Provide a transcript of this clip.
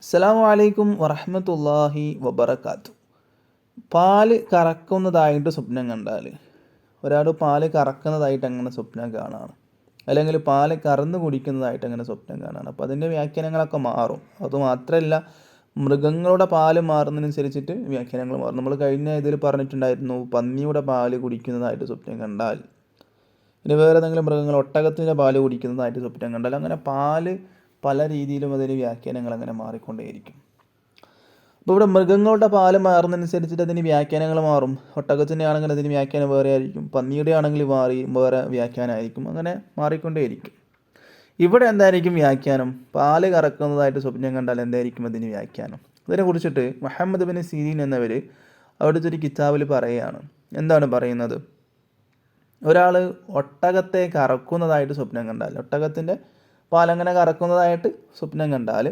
അസ്സലാമു അലൈക്കും വറഹ്മത്തുള്ളാഹി വബറകാതുഹു. പാല് കറക്കുന്നതായിട്ട് സ്വപ്നം കണ്ടാൽ, ഒരാൾ പാല് കറക്കുന്നതായിട്ട് അങ്ങനെ സ്വപ്നം കാണുകയാണ്, അല്ലെങ്കിൽ പാല് കറന്ന് കുടിക്കുന്നതായിട്ട് അങ്ങനെ സ്വപ്നം കാണുകയാണ്. അപ്പോൾ അതിൻ്റെ വ്യാഖ്യാനങ്ങളൊക്കെ മാറും. അതുമാത്രമല്ല, മൃഗങ്ങളുടെ പാല് മാറുന്നതിനനുസരിച്ചിട്ട് വ്യാഖ്യാനങ്ങൾ മാറും. നമ്മൾ കഴിഞ്ഞ ഇതിൽ പറഞ്ഞിട്ടുണ്ടായിരുന്നു, പന്നിയുടെ പാല് കുടിക്കുന്നതായിട്ട് സ്വപ്നം കണ്ടാൽ, ഇനി വേറെ ഏതെങ്കിലും മൃഗങ്ങൾ ഒട്ടകത്തിൻ്റെ പാല് കുടിക്കുന്നതായിട്ട് സ്വപ്നം കണ്ടാൽ, അങ്ങനെ പാല് പല രീതിയിലും അതിന് വ്യാഖ്യാനങ്ങൾ അങ്ങനെ മാറിക്കൊണ്ടേയിരിക്കും. അപ്പോൾ ഇവിടെ മൃഗങ്ങളുടെ പാല് മാറുന്നതനുസരിച്ചിട്ട് അതിന് വ്യാഖ്യാനങ്ങൾ മാറും. ഒട്ടകത്തിൻ്റെ ആണെങ്കിൽ അതിന് വ്യാഖ്യാനം വേറെ ആയിരിക്കും, പന്നിയുടെ ആണെങ്കിൽ വേറെ വ്യാഖ്യാനമായിരിക്കും, അങ്ങനെ മാറിക്കൊണ്ടേയിരിക്കും. ഇവിടെ എന്തായിരിക്കും വ്യാഖ്യാനം? പാല് കറക്കുന്നതായിട്ട് സ്വപ്നം കണ്ടാൽ എന്തായിരിക്കും അതിന് വ്യാഖ്യാനം? അതിനെക്കുറിച്ചിട്ട് മുഹമ്മദ് ബിൻ സീരീൻ എന്നവർ അവിടുത്തെ ഒരു കിതാബിൽ പറയുകയാണ്. എന്താണ് പറയുന്നത്? ഒരാൾ ഒട്ടകത്തെ കറക്കുന്നതായിട്ട് സ്വപ്നം കണ്ടാൽ, ഒട്ടകത്തിൻ്റെ പാലങ്ങനെ കറക്കുന്നതായിട്ട് സ്വപ്നം കണ്ടാൽ